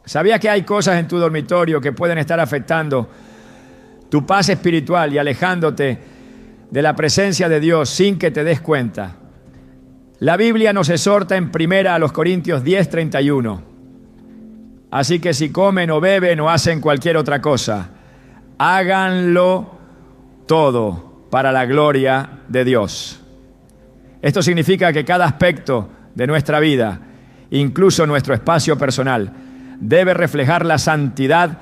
¿Sabías que hay cosas en tu dormitorio que pueden estar afectando tu paz espiritual y alejándote de la presencia de Dios sin que te des cuenta? La Biblia nos exhorta en 1 Corintios 10:31. Así que si comen o beben o hacen cualquier otra cosa, háganlo todo para la gloria de Dios. Esto significa que cada aspecto de nuestra vida, incluso nuestro espacio personal, debe reflejar la santidad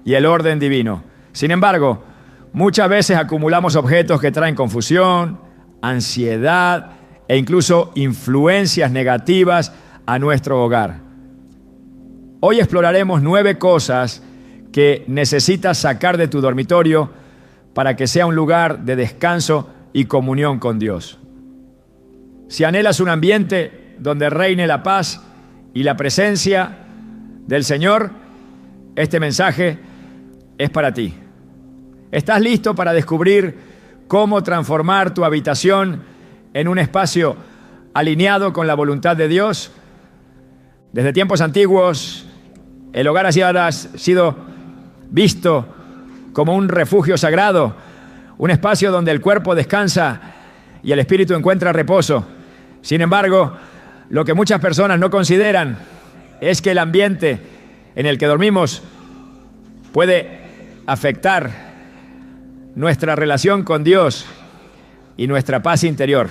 y el orden divino. Sin embargo, muchas veces acumulamos objetos que traen confusión, ansiedad e incluso influencias negativas a nuestro hogar. Hoy exploraremos 9 cosas que necesitas sacar de tu dormitorio para que sea un lugar de descanso y comunión con Dios. Si anhelas un ambiente donde reine la paz y la presencia del Señor, este mensaje es para ti. ¿Estás listo para descubrir cómo transformar tu habitación en un espacio alineado con la voluntad de Dios? Desde tiempos antiguos, el hogar ha sido visto como un refugio sagrado, un espacio donde el cuerpo descansa y el espíritu encuentra reposo. Sin embargo, lo que muchas personas no consideran es que el ambiente en el que dormimos puede afectar nuestra relación con Dios y nuestra paz interior.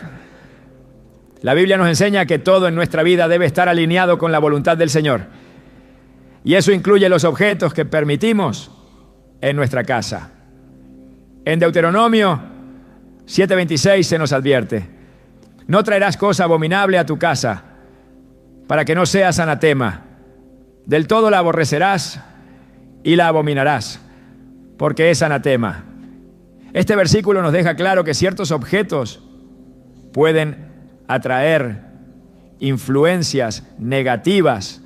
La Biblia nos enseña que todo en nuestra vida debe estar alineado con la voluntad del Señor. Y eso incluye los objetos que permitimos en nuestra casa. En Deuteronomio 7:26 se nos advierte: no traerás cosa abominable a tu casa, para que no seas anatema. Del todo la aborrecerás y la abominarás, porque es anatema. Este versículo nos deja claro que ciertos objetos pueden atraer influencias negativas,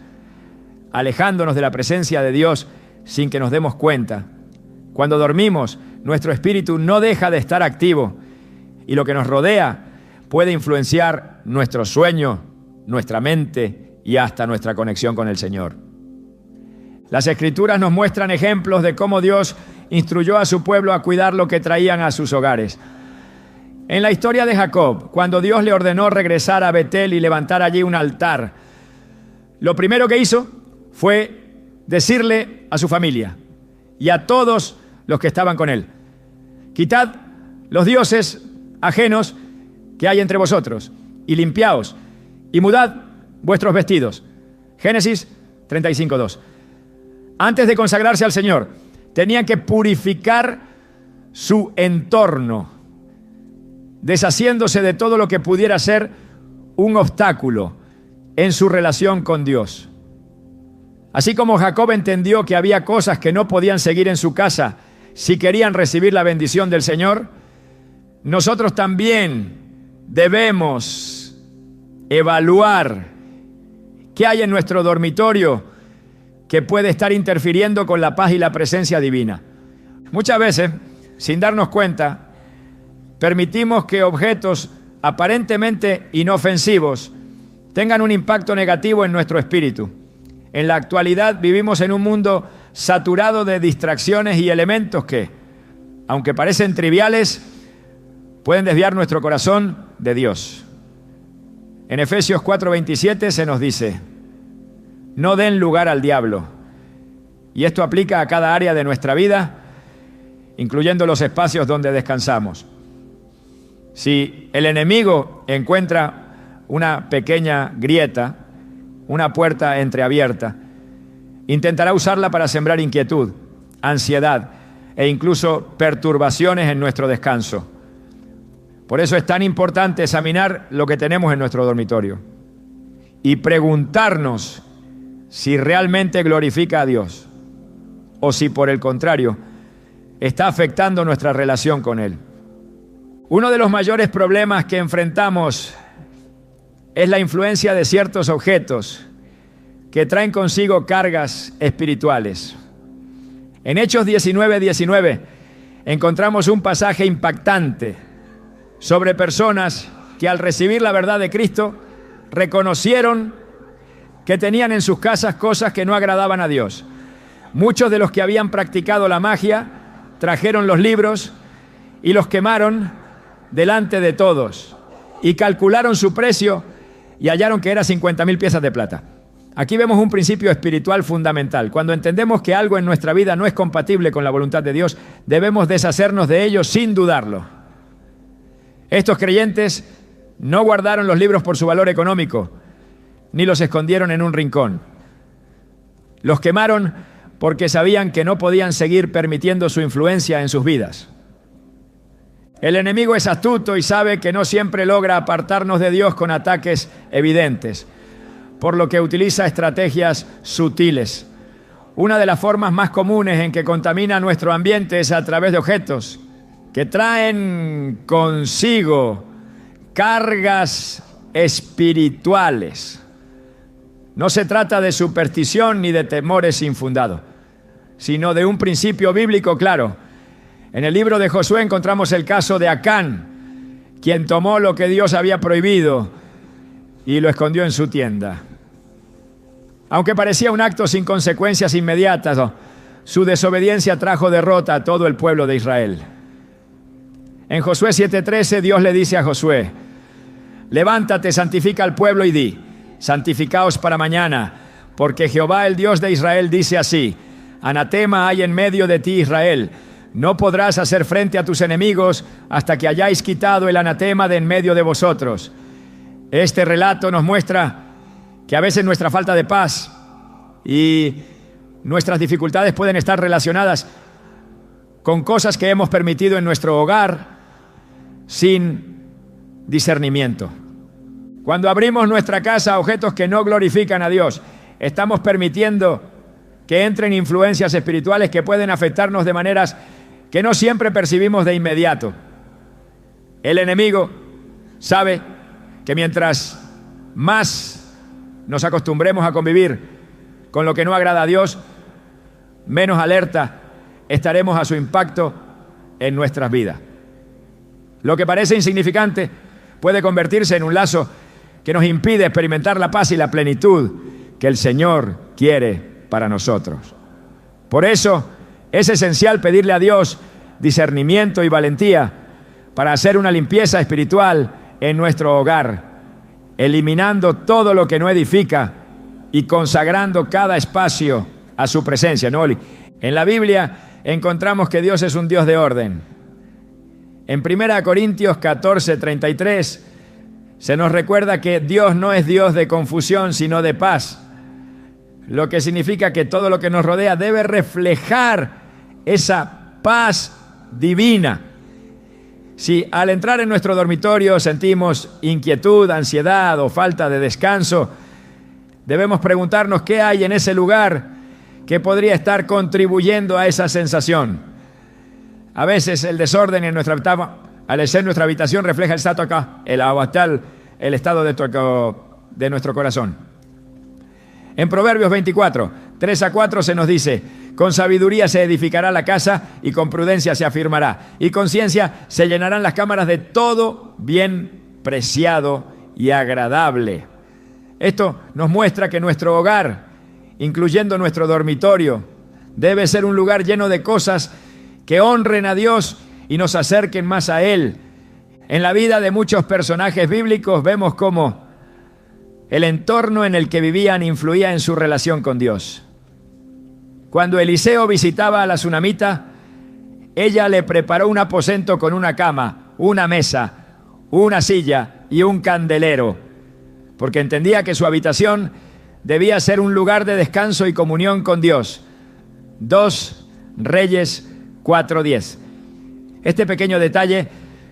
alejándonos de la presencia de Dios sin que nos demos cuenta. Cuando dormimos, nuestro espíritu no deja de estar activo y lo que nos rodea puede influenciar nuestro sueño, nuestra mente y hasta nuestra conexión con el Señor. Las Escrituras nos muestran ejemplos de cómo Dios instruyó a su pueblo a cuidar lo que traían a sus hogares. En la historia de Jacob, cuando Dios le ordenó regresar a Betel y levantar allí un altar, lo primero que hizo fue decirle a su familia y a todos los que estaban con él: quitad los dioses ajenos que hay entre vosotros y limpiaos y mudad vuestros vestidos. Génesis 35:2. Antes de consagrarse al Señor, tenían que purificar su entorno, deshaciéndose de todo lo que pudiera ser un obstáculo en su relación con Dios. Así como Jacob entendió que había cosas que no podían seguir en su casa si querían recibir la bendición del Señor, nosotros también debemos evaluar qué hay en nuestro dormitorio que puede estar interfiriendo con la paz y la presencia divina. Muchas veces, sin darnos cuenta, permitimos que objetos aparentemente inofensivos tengan un impacto negativo en nuestro espíritu. En la actualidad vivimos en un mundo saturado de distracciones y elementos que, aunque parecen triviales, pueden desviar nuestro corazón de Dios. En Efesios 4:27 se nos dice: no den lugar al diablo. Y esto aplica a cada área de nuestra vida, incluyendo los espacios donde descansamos. Si el enemigo encuentra una pequeña grieta, una puerta entreabierta, intentará usarla para sembrar inquietud, ansiedad e incluso perturbaciones en nuestro descanso. Por eso es tan importante examinar lo que tenemos en nuestro dormitorio y preguntarnos si realmente glorifica a Dios o si por el contrario está afectando nuestra relación con Él. Uno de los mayores problemas que enfrentamos es la influencia de ciertos objetos que traen consigo cargas espirituales. En Hechos 19:19 encontramos un pasaje impactante sobre personas que al recibir la verdad de Cristo reconocieron que tenían en sus casas cosas que no agradaban a Dios. Muchos de los que habían practicado la magia trajeron los libros y los quemaron delante de todos y calcularon su precio y hallaron que era 50,000 piezas de plata. Aquí vemos un principio espiritual fundamental. Cuando entendemos que algo en nuestra vida no es compatible con la voluntad de Dios, debemos deshacernos de ello sin dudarlo. Estos creyentes no guardaron los libros por su valor económico, ni los escondieron en un rincón. Los quemaron porque sabían que no podían seguir permitiendo su influencia en sus vidas. El enemigo es astuto y sabe que no siempre logra apartarnos de Dios con ataques evidentes, por lo que utiliza estrategias sutiles. Una de las formas más comunes en que contamina nuestro ambiente es a través de objetos que traen consigo cargas espirituales. No se trata de superstición ni de temores infundados, sino de un principio bíblico claro. En el libro de Josué encontramos el caso de Acán, quien tomó lo que Dios había prohibido y lo escondió en su tienda. Aunque parecía un acto sin consecuencias inmediatas, su desobediencia trajo derrota a todo el pueblo de Israel. En Josué 7:13 Dios le dice a Josué: levántate, santifica al pueblo y di: santificaos para mañana, porque Jehová el Dios de Israel dice así: anatema hay en medio de ti, Israel. No podrás hacer frente a tus enemigos hasta que hayáis quitado el anatema de en medio de vosotros. Este relato nos muestra que a veces nuestra falta de paz y nuestras dificultades pueden estar relacionadas con cosas que hemos permitido en nuestro hogar sin discernimiento. Cuando abrimos nuestra casa a objetos que no glorifican a Dios, estamos permitiendo que entren influencias espirituales que pueden afectarnos de maneras que no siempre percibimos de inmediato. El enemigo sabe que mientras más nos acostumbremos a convivir con lo que no agrada a Dios, menos alerta estaremos a su impacto en nuestras vidas. Lo que parece insignificante puede convertirse en un lazo que nos impide experimentar la paz y la plenitud que el Señor quiere para nosotros. Por eso es esencial pedirle a Dios discernimiento y valentía para hacer una limpieza espiritual en nuestro hogar, eliminando todo lo que no edifica y consagrando cada espacio a su presencia, ¿no? En la Biblia encontramos que Dios es un Dios de orden. En 1 Corintios 14:33 se nos recuerda que Dios no es Dios de confusión, sino de paz, lo que significa que todo lo que nos rodea debe reflejar esa paz divina. Si al entrar en nuestro dormitorio sentimos inquietud, ansiedad o falta de descanso, debemos preguntarnos qué hay en ese lugar que podría estar contribuyendo a esa sensación. A veces el desorden en nuestra habitación refleja el estado de nuestro corazón. En Proverbios 24, 3-4 se nos dice: con sabiduría se edificará la casa y con prudencia se afirmará, y con ciencia se llenarán las cámaras de todo bien preciado y agradable. Esto nos muestra que nuestro hogar, incluyendo nuestro dormitorio, debe ser un lugar lleno de cosas que honren a Dios y nos acerquen más a Él. En la vida de muchos personajes bíblicos vemos cómo el entorno en el que vivían influía en su relación con Dios. Cuando Eliseo visitaba a la tsunamita, ella le preparó un aposento con una cama, una mesa, una silla y un candelero, porque entendía que su habitación debía ser un lugar de descanso y comunión con Dios. 2 Reyes 4:10. Este pequeño detalle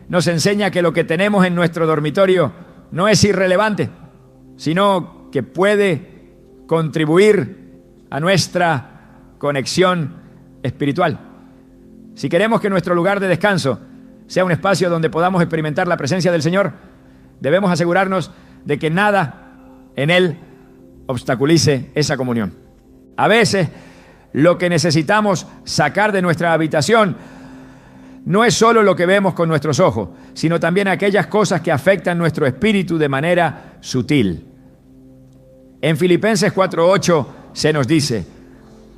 nos enseña que lo que tenemos en nuestro dormitorio no es irrelevante, sino que puede contribuir a nuestra conexión espiritual. Si queremos que nuestro lugar de descanso sea un espacio donde podamos experimentar la presencia del Señor, debemos asegurarnos de que nada en él obstaculice esa comunión. A veces, lo que necesitamos sacar de nuestra habitación no es solo lo que vemos con nuestros ojos, sino también aquellas cosas que afectan nuestro espíritu de manera sutil. En Filipenses 4:8 se nos dice: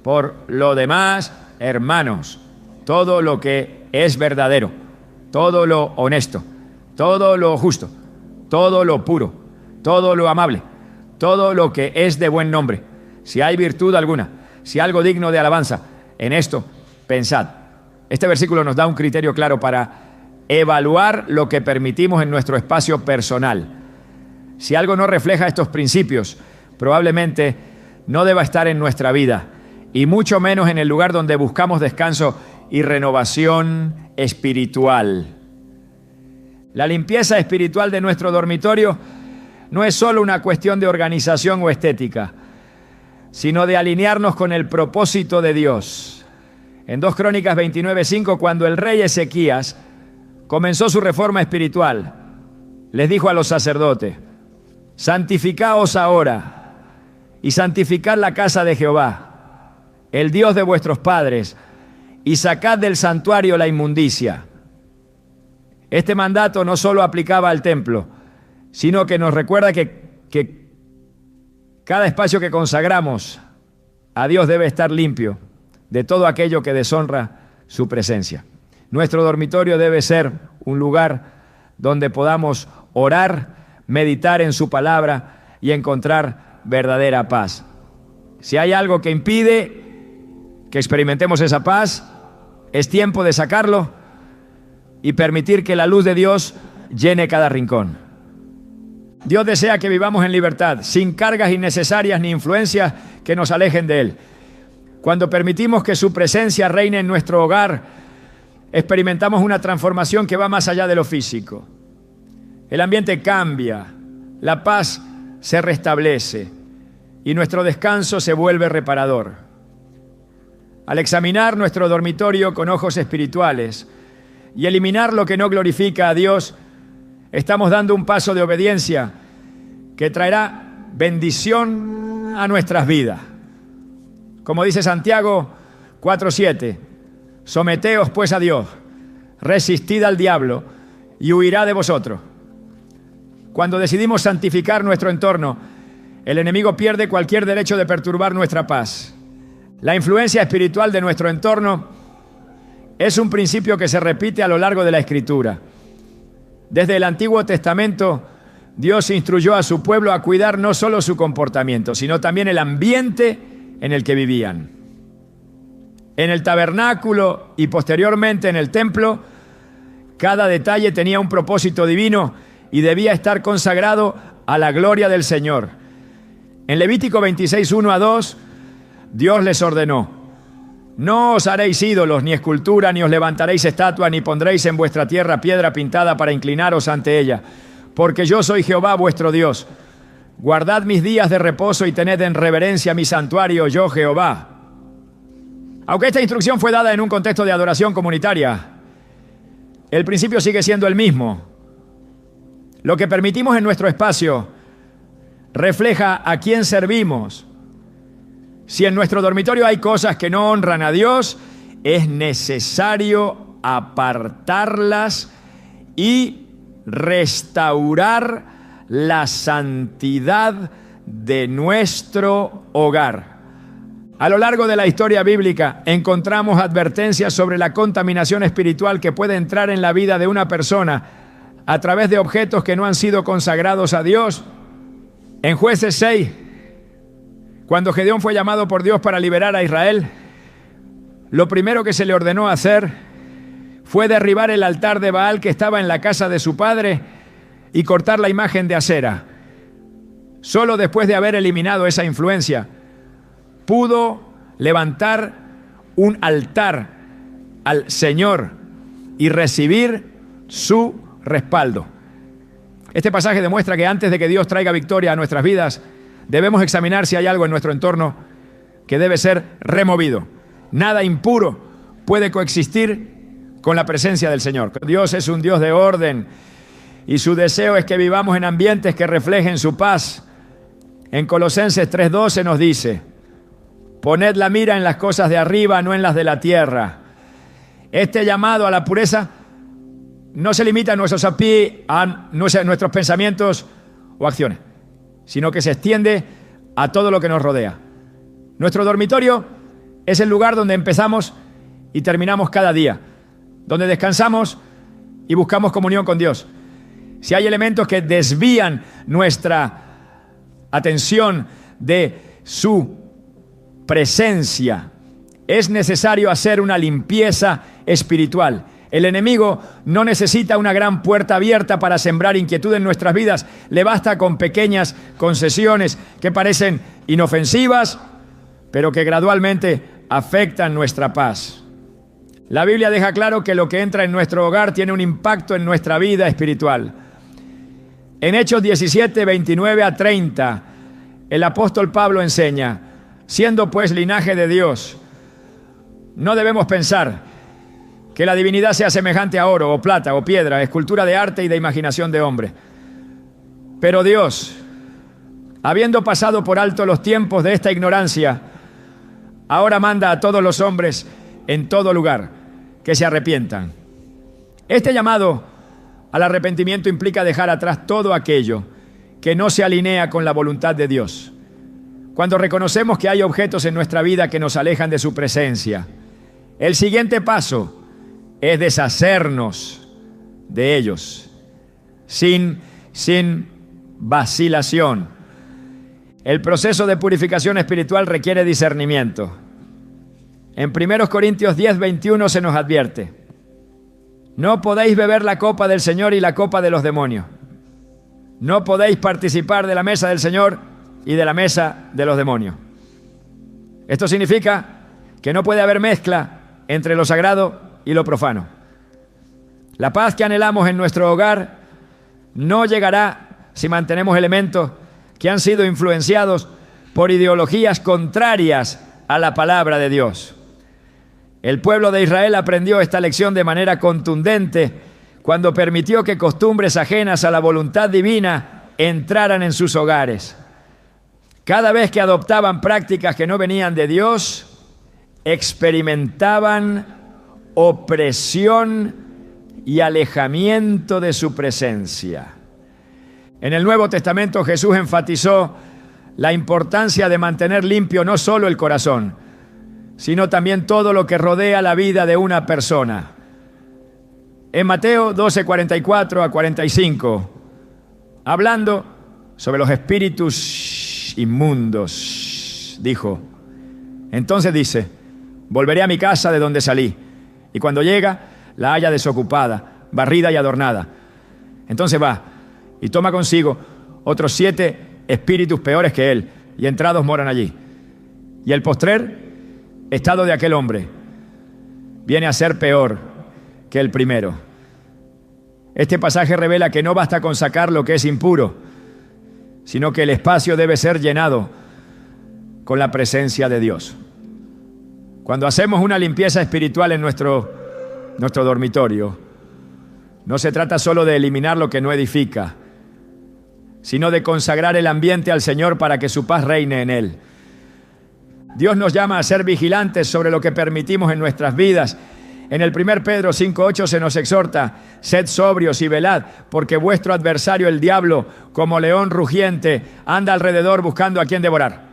por lo demás, hermanos, todo lo que es verdadero, todo lo honesto, todo lo justo, todo lo puro, todo lo amable, todo lo que es de buen nombre, si hay virtud alguna, si algo digno de alabanza, en esto pensad. Este versículo nos da un criterio claro para evaluar lo que permitimos en nuestro espacio personal. Si algo no refleja estos principios, probablemente no deba estar en nuestra vida, y mucho menos en el lugar donde buscamos descanso y renovación espiritual. La limpieza espiritual de nuestro dormitorio no es solo una cuestión de organización o estética, sino de alinearnos con el propósito de Dios. En 2 Crónicas 29:5, cuando el rey Ezequías comenzó su reforma espiritual, les dijo a los sacerdotes: santificaos ahora y santificad la casa de Jehová, el Dios de vuestros padres, y sacad del santuario la inmundicia. Este mandato no solo aplicaba al templo, sino que nos recuerda que cada espacio que consagramos a Dios debe estar limpio de todo aquello que deshonra su presencia. Nuestro dormitorio debe ser un lugar donde podamos orar, meditar en su palabra y encontrar verdadera paz. Si hay algo que impide que experimentemos esa paz, es tiempo de sacarlo y permitir que la luz de Dios llene cada rincón. Dios desea que vivamos en libertad, sin cargas innecesarias ni influencias que nos alejen de Él. Cuando permitimos que su presencia reine en nuestro hogar, experimentamos una transformación que va más allá de lo físico. El ambiente cambia, la paz se restablece y nuestro descanso se vuelve reparador. Al examinar nuestro dormitorio con ojos espirituales y eliminar lo que no glorifica a Dios, estamos dando un paso de obediencia que traerá bendición a nuestras vidas. Como dice Santiago 4:7, someteos pues a Dios, resistid al diablo y huirá de vosotros. Cuando decidimos santificar nuestro entorno, el enemigo pierde cualquier derecho de perturbar nuestra paz. La influencia espiritual de nuestro entorno es un principio que se repite a lo largo de la Escritura. Desde el Antiguo Testamento, Dios instruyó a su pueblo a cuidar no solo su comportamiento, sino también el ambiente en el que vivían. En el tabernáculo y posteriormente en el templo, cada detalle tenía un propósito divino y debía estar consagrado a la gloria del Señor. En Levítico 26:1-2, Dios les ordenó: no os haréis ídolos, ni escultura, ni os levantaréis estatua, ni pondréis en vuestra tierra piedra pintada para inclinaros ante ella, porque yo soy Jehová vuestro Dios. Guardad mis días de reposo y tened en reverencia mi santuario, yo Jehová. Aunque esta instrucción fue dada en un contexto de adoración comunitaria, el principio sigue siendo el mismo. Lo que permitimos en nuestro espacio refleja a quién servimos. Si en nuestro dormitorio hay cosas que no honran a Dios, es necesario apartarlas y restaurar la santidad de nuestro hogar. A lo largo de la historia bíblica encontramos advertencias sobre la contaminación espiritual que puede entrar en la vida de una persona a través de objetos que no han sido consagrados a Dios. En Jueces 6, cuando Gedeón fue llamado por Dios para liberar a Israel, lo primero que se le ordenó hacer fue derribar el altar de Baal que estaba en la casa de su padre y cortar la imagen de Acera. Solo después de haber eliminado esa influencia, pudo levantar un altar al Señor y recibir su respaldo. Este pasaje demuestra que antes de que Dios traiga victoria a nuestras vidas, debemos examinar si hay algo en nuestro entorno que debe ser removido. Nada impuro puede coexistir con la presencia del Señor. Dios es un Dios de orden y su deseo es que vivamos en ambientes que reflejen su paz. En Colosenses 3:12 nos dice: poned la mira en las cosas de arriba, no en las de la tierra. Este llamado a la pureza no se limita a nuestros pensamientos o acciones, sino que se extiende a todo lo que nos rodea. Nuestro dormitorio es el lugar donde empezamos y terminamos cada día, donde descansamos y buscamos comunión con Dios. Si hay elementos que desvían nuestra atención de su presencia, es necesario hacer una limpieza espiritual. El enemigo no necesita una gran puerta abierta para sembrar inquietud en nuestras vidas. Le basta con pequeñas concesiones que parecen inofensivas, pero que gradualmente afectan nuestra paz. La Biblia deja claro que lo que entra en nuestro hogar tiene un impacto en nuestra vida espiritual. En Hechos 17, 29 a 30, el apóstol Pablo enseña: siendo pues linaje de Dios, no debemos pensar que la divinidad sea semejante a oro o plata o piedra, escultura de arte y de imaginación de hombre. Pero Dios, habiendo pasado por alto los tiempos de esta ignorancia, ahora manda a todos los hombres en todo lugar que se arrepientan. Este llamado al arrepentimiento implica dejar atrás todo aquello que no se alinea con la voluntad de Dios. Cuando reconocemos que hay objetos en nuestra vida que nos alejan de su presencia, el siguiente paso es deshacernos de ellos sin vacilación. El proceso de purificación espiritual requiere discernimiento. En 1 Corintios 10, 21 se nos advierte: no podéis beber la copa del Señor y la copa de los demonios. No podéis participar de la mesa del Señor y de la mesa de los demonios. Esto significa que no puede haber mezcla entre lo sagrado y lo profano. La paz que anhelamos en nuestro hogar no llegará si mantenemos elementos que han sido influenciados por ideologías contrarias a la palabra de Dios. El pueblo de Israel aprendió esta lección de manera contundente cuando permitió que costumbres ajenas a la voluntad divina entraran en sus hogares. Cada vez que adoptaban prácticas que no venían de Dios, experimentaban opresión y alejamiento de su presencia. En el Nuevo Testamento Jesús enfatizó la importancia de mantener limpio no solo el corazón, sino también todo lo que rodea la vida de una persona. En Mateo 12, 44 a 45, hablando sobre los espíritus inmundos, dijo: entonces dice, volveré a mi casa de donde salí, y cuando llega, la halla desocupada, barrida y adornada. Entonces va y toma consigo otros 7 espíritus peores que él, y entrados moran allí. Y el postrer estado de aquel hombre viene a ser peor que el primero. Este pasaje revela que no basta con sacar lo que es impuro, sino que el espacio debe ser llenado con la presencia de Dios. Cuando hacemos una limpieza espiritual en nuestro dormitorio, no se trata solo de eliminar lo que no edifica, sino de consagrar el ambiente al Señor para que su paz reine en él. Dios nos llama a ser vigilantes sobre lo que permitimos en nuestras vidas. En el 1 Pedro 5:8 se nos exhorta: sed sobrios y velad, porque vuestro adversario el diablo, como león rugiente, anda alrededor buscando a quien devorar.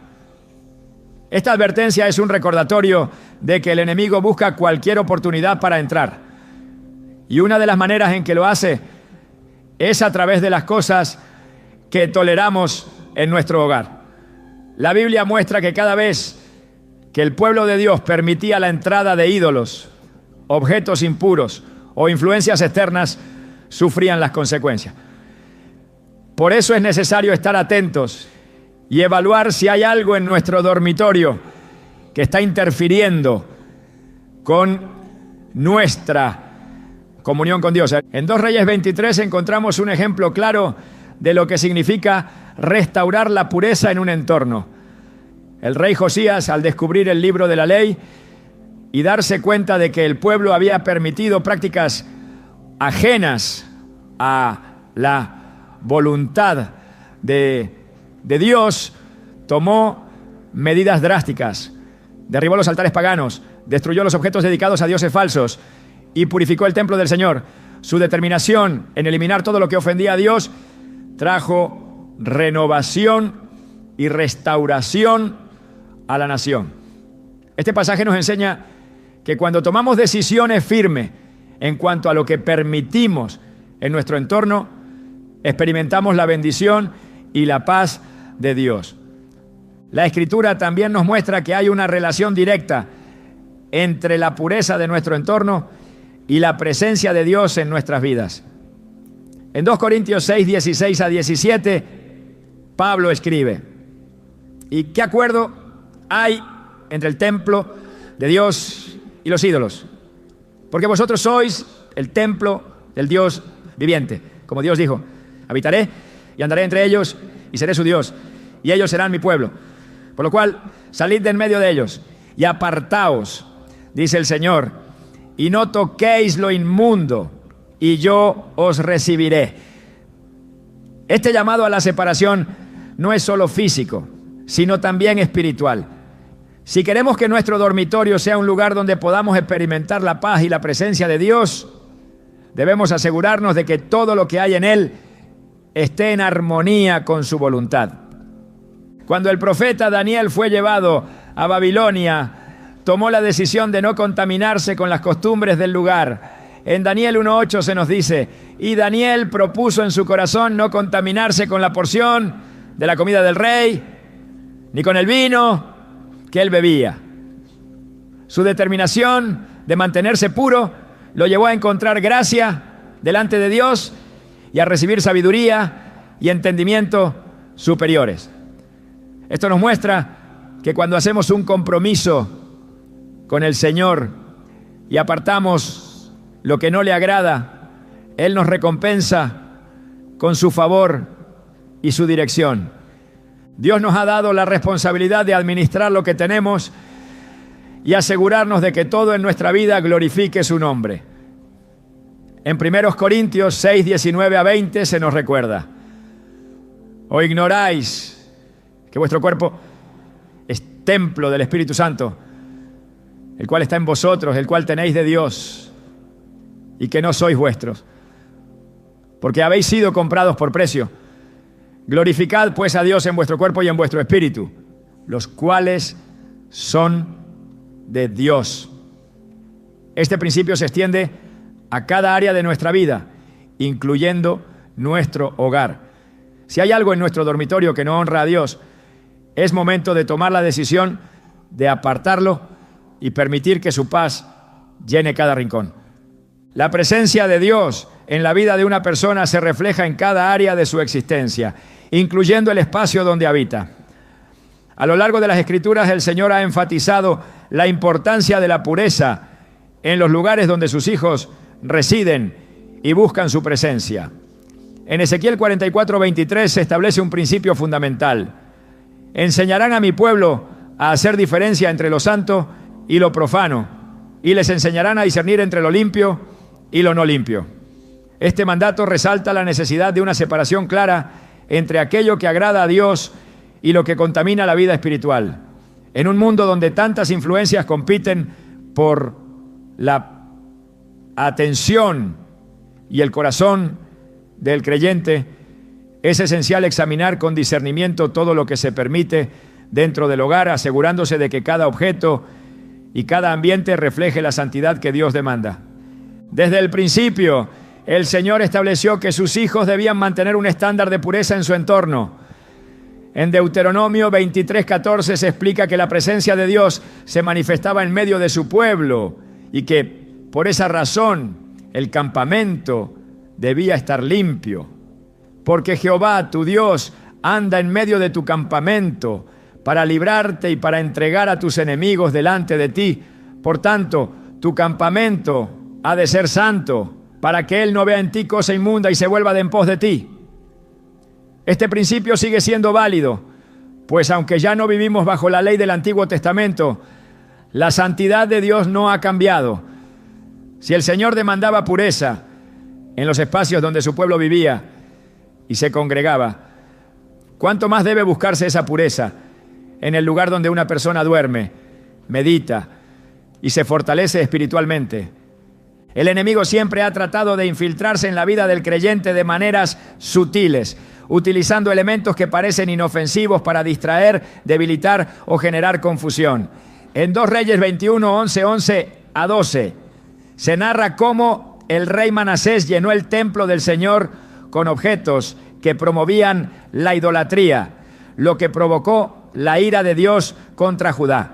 Esta advertencia es un recordatorio de que el enemigo busca cualquier oportunidad para entrar. Y una de las maneras en que lo hace es a través de las cosas que toleramos en nuestro hogar. La Biblia muestra que cada vez que el pueblo de Dios permitía la entrada de ídolos, objetos impuros o influencias externas, sufrían las consecuencias. Por eso es necesario estar atentos y evaluar si hay algo en nuestro dormitorio que está interfiriendo con nuestra comunión con Dios. En 2 Reyes 23 encontramos un ejemplo claro de lo que significa restaurar la pureza en un entorno. El rey Josías, al descubrir el libro de la ley y darse cuenta de que el pueblo había permitido prácticas ajenas a la voluntad de Dios, tomó medidas drásticas. Derribó los altares paganos, destruyó los objetos dedicados a dioses falsos y purificó el templo del Señor. Su determinación en eliminar todo lo que ofendía a Dios trajo renovación y restauración a la nación. Este pasaje nos enseña que cuando tomamos decisiones firmes en cuanto a lo que permitimos en nuestro entorno, experimentamos la bendición y la paz de Dios. La Escritura también nos muestra que hay una relación directa entre la pureza de nuestro entorno y la presencia de Dios en nuestras vidas. En 2 Corintios 6, 16 a 17, Pablo escribe: ¿y qué acuerdo hay entre el templo de Dios y los ídolos? Porque vosotros sois el templo del Dios viviente. Como Dios dijo: habitaré y andaré entre ellos y seré su Dios, y ellos serán mi pueblo. Por lo cual, salid de en medio de ellos y apartaos, dice el Señor, y no toquéis lo inmundo, y yo os recibiré. Este llamado a la separación no es solo físico, sino también espiritual. Si queremos que nuestro dormitorio sea un lugar donde podamos experimentar la paz y la presencia de Dios, debemos asegurarnos de que todo lo que hay en él esté en armonía con su voluntad. Cuando el profeta Daniel fue llevado a Babilonia, tomó la decisión de no contaminarse con las costumbres del lugar. En Daniel 1:8 se nos dice: y Daniel propuso en su corazón no contaminarse con la porción de la comida del rey, ni con el vino que él bebía. Su determinación de mantenerse puro lo llevó a encontrar gracia delante de Dios y a recibir sabiduría y entendimiento superiores. Esto nos muestra que cuando hacemos un compromiso con el Señor y apartamos lo que no le agrada, Él nos recompensa con su favor y su dirección. Dios nos ha dado la responsabilidad de administrar lo que tenemos y asegurarnos de que todo en nuestra vida glorifique su nombre. En 1 Corintios 6, 19 a 20 se nos recuerda: ¿o ignoráis que vuestro cuerpo es templo del Espíritu Santo, el cual está en vosotros, el cual tenéis de Dios, y que no sois vuestros? Porque habéis sido comprados por precio. Glorificad pues a Dios en vuestro cuerpo y en vuestro espíritu, los cuales son de Dios. Este principio se extiende a cada área de nuestra vida, incluyendo nuestro hogar. Si hay algo en nuestro dormitorio que no honra a Dios, es momento de tomar la decisión de apartarlo y permitir que su paz llene cada rincón. La presencia de Dios en la vida de una persona se refleja en cada área de su existencia, incluyendo el espacio donde habita. A lo largo de las Escrituras, el Señor ha enfatizado la importancia de la pureza en los lugares donde sus hijos residen y buscan su presencia. En Ezequiel 44:23 se establece un principio fundamental: enseñarán a mi pueblo a hacer diferencia entre lo santo y lo profano, y les enseñarán a discernir entre lo limpio y lo no limpio. Este mandato resalta la necesidad de una separación clara entre aquello que agrada a Dios y lo que contamina la vida espiritual. En un mundo donde tantas influencias compiten por la atención y el corazón del creyente, es esencial examinar con discernimiento todo lo que se permite dentro del hogar, asegurándose de que cada objeto y cada ambiente refleje la santidad que Dios demanda. Desde el principio, el Señor estableció que sus hijos debían mantener un estándar de pureza en su entorno. En Deuteronomio 23:14 se explica que la presencia de Dios se manifestaba en medio de su pueblo y que por esa razón el campamento debía estar limpio. Porque Jehová, tu Dios, anda en medio de tu campamento para librarte y para entregar a tus enemigos delante de ti. Por tanto, tu campamento ha de ser santo, para que Él no vea en ti cosa inmunda y se vuelva de en pos de ti. Este principio sigue siendo válido, pues aunque ya no vivimos bajo la ley del Antiguo Testamento, la santidad de Dios no ha cambiado. Si el Señor demandaba pureza en los espacios donde su pueblo vivía y se congregaba, ¿cuánto más debe buscarse esa pureza en el lugar donde una persona duerme, medita y se fortalece espiritualmente? El enemigo siempre ha tratado de infiltrarse en la vida del creyente de maneras sutiles, utilizando elementos que parecen inofensivos para distraer, debilitar o generar confusión. En 2 Reyes 21, 11 a 12, se narra cómo el rey Manasés llenó el templo del Señor con objetos que promovían la idolatría, lo que provocó la ira de Dios contra Judá.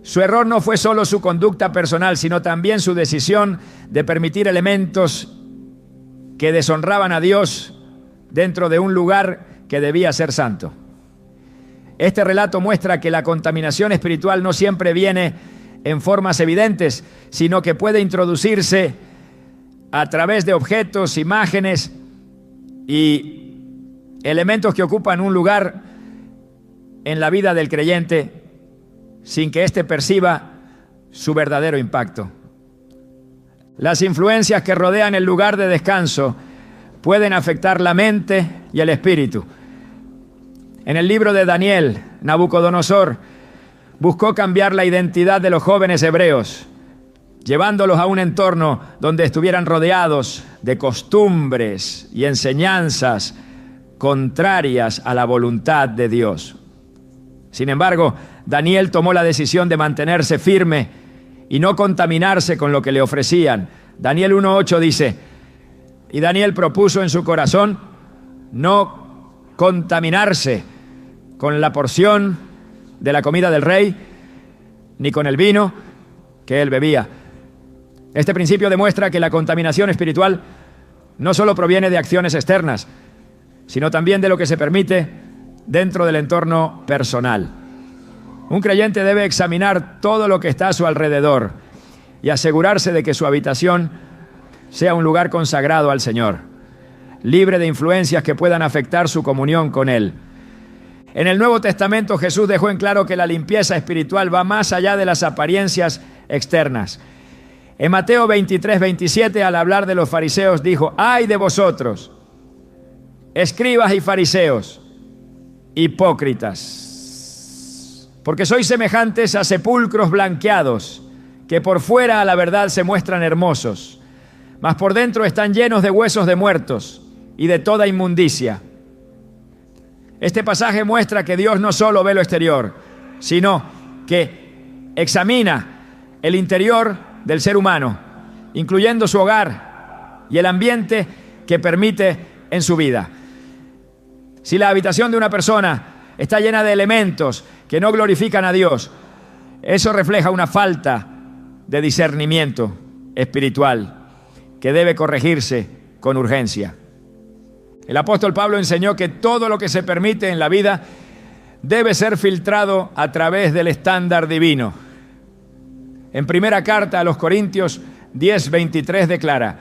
Su error no fue solo su conducta personal, sino también su decisión de permitir elementos que deshonraban a Dios dentro de un lugar que debía ser santo. Este relato muestra que la contaminación espiritual no siempre viene en formas evidentes, sino que puede introducirse a través de objetos, imágenes y elementos que ocupan un lugar en la vida del creyente sin que éste perciba su verdadero impacto. Las influencias que rodean el lugar de descanso pueden afectar la mente y el espíritu. En el libro de Daniel, Nabucodonosor buscó cambiar la identidad de los jóvenes hebreos, llevándolos a un entorno donde estuvieran rodeados de costumbres y enseñanzas contrarias a la voluntad de Dios. Sin embargo, Daniel tomó la decisión de mantenerse firme y no contaminarse con lo que le ofrecían. Daniel 1:8 dice: y Daniel propuso en su corazón no contaminarse con la porción de la comida del rey, ni con el vino que él bebía. Este principio demuestra que la contaminación espiritual no solo proviene de acciones externas, sino también de lo que se permite dentro del entorno personal. Un creyente debe examinar todo lo que está a su alrededor y asegurarse de que su habitación sea un lugar consagrado al Señor, libre de influencias que puedan afectar su comunión con Él. En el Nuevo Testamento Jesús dejó en claro que la limpieza espiritual va más allá de las apariencias externas. En Mateo 23, 27, al hablar de los fariseos, dijo: ¡ay de vosotros, escribas y fariseos, hipócritas! Porque sois semejantes a sepulcros blanqueados, que por fuera a la verdad se muestran hermosos, mas por dentro están llenos de huesos de muertos y de toda inmundicia. Este pasaje muestra que Dios no solo ve lo exterior, sino que examina el interior del ser humano, incluyendo su hogar y el ambiente que permite en su vida. Si la habitación de una persona está llena de elementos que no glorifican a Dios, eso refleja una falta de discernimiento espiritual que debe corregirse con urgencia. El apóstol Pablo enseñó que todo lo que se permite en la vida debe ser filtrado a través del estándar divino. En primera carta a los Corintios 10:23 declara: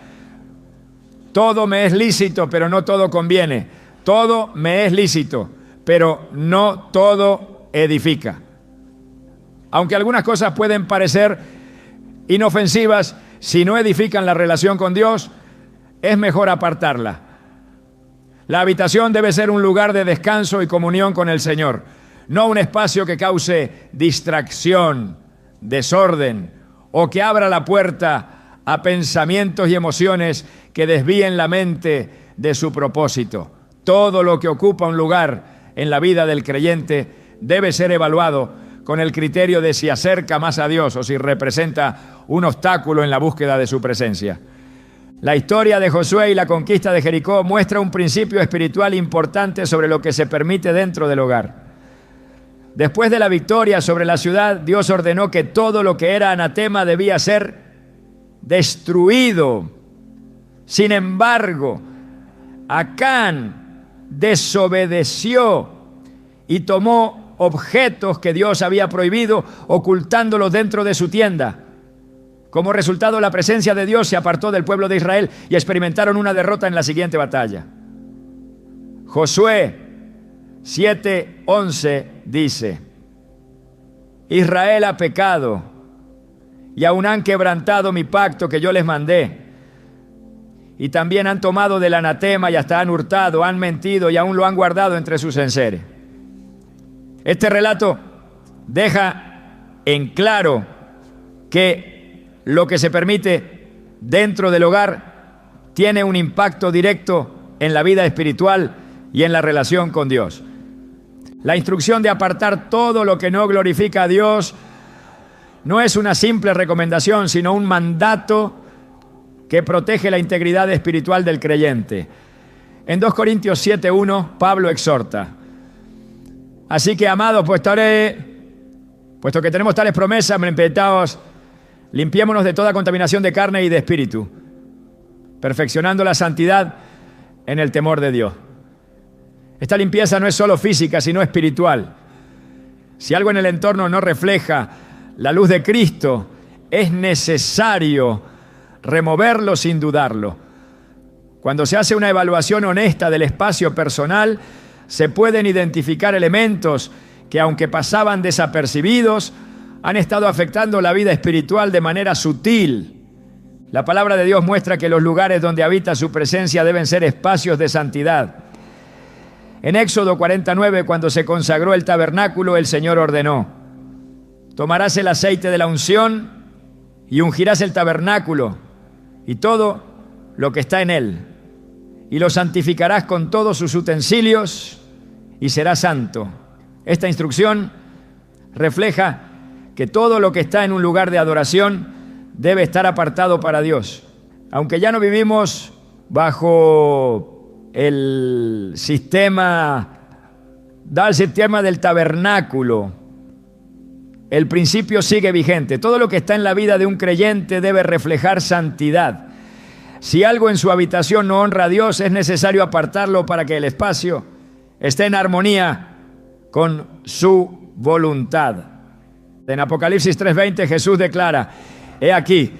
todo me es lícito, pero no todo conviene. Todo me es lícito, pero no todo edifica. Aunque algunas cosas pueden parecer inofensivas, si no edifican la relación con Dios, es mejor apartarla. La habitación debe ser un lugar de descanso y comunión con el Señor, no un espacio que cause distracción, desorden o que abra la puerta a pensamientos y emociones que desvíen la mente de su propósito. Todo lo que ocupa un lugar en la vida del creyente debe ser evaluado con el criterio de si acerca más a Dios o si representa un obstáculo en la búsqueda de su presencia. La historia de Josué y la conquista de Jericó muestra un principio espiritual importante sobre lo que se permite dentro del hogar. Después de la victoria sobre la ciudad, Dios ordenó que todo lo que era anatema debía ser destruido. Sin embargo, Acán desobedeció y tomó objetos que Dios había prohibido, ocultándolos dentro de su tienda. Como resultado, la presencia de Dios se apartó del pueblo de Israel y experimentaron una derrota en la siguiente batalla. Josué 7:11 dice: Israel ha pecado y aún han quebrantado mi pacto que yo les mandé. Y también han tomado del anatema y hasta han hurtado, han mentido y aún lo han guardado entre sus enseres. Este relato deja en claro que lo que se permite dentro del hogar tiene un impacto directo en la vida espiritual y en la relación con Dios. La instrucción de apartar todo lo que no glorifica a Dios no es una simple recomendación, sino un mandato que protege la integridad espiritual del creyente. En 2 Corintios 7:1, Pablo exhorta: así que, amados, puesto que tenemos tales promesas, limpiémonos de toda contaminación de carne y de espíritu, perfeccionando la santidad en el temor de Dios. Esta limpieza no es solo física, sino espiritual. Si algo en el entorno no refleja la luz de Cristo, es necesario removerlo sin dudarlo. Cuando se hace una evaluación honesta del espacio personal, se pueden identificar elementos que, aunque pasaban desapercibidos, han estado afectando la vida espiritual de manera sutil. La palabra de Dios muestra que los lugares donde habita su presencia deben ser espacios de santidad. En Éxodo 49, cuando se consagró el tabernáculo, el Señor ordenó: tomarás el aceite de la unción y ungirás el tabernáculo y todo lo que está en él, y lo santificarás con todos sus utensilios y será santo. Esta instrucción refleja que todo lo que está en un lugar de adoración debe estar apartado para Dios. Aunque ya no vivimos bajo el sistema del tabernáculo, el principio sigue vigente. Todo lo que está en la vida de un creyente debe reflejar santidad. Si algo en su habitación no honra a Dios, es necesario apartarlo para que el espacio esté en armonía con su voluntad. En Apocalipsis 3:20 Jesús declara: he aquí,